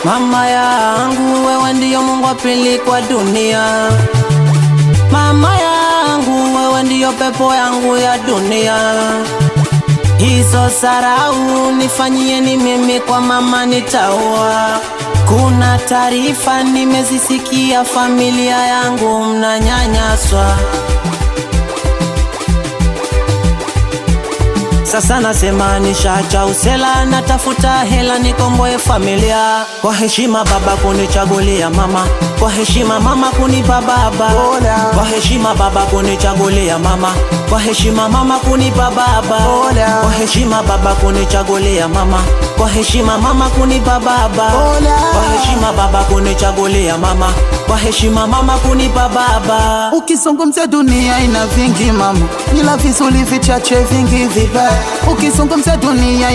Mama yangu, wewe ndiyo Mungu wa pili kwa dunia. Mama yangu, wewe ndiyo pepo yangu ya dunia. Hizo sarau nifanyie ni mimi kwa mama nitaua. Kuna taarifa nimezisikia, familia yangu mnanyanyaswa. Sasa nasema nishaacha usela, natafuta hela nikomboe familia. Kwa heshima baba kunichagulia mama, kwa heshima mama kunipa baba. Kwa heshima baba kunichagulia mama, kwa heshima mama kunipa baba. Kwa heshima baba kunichagulia mama, kwa heshima mama kunipa baba. Kwa heshima baba kunichagulia mama, kwa heshima mama kunipa baba. Ukizungumzia dunia ina vingi mama, ila vizuri vichache vingi vibaya. Ukizungumzia dunia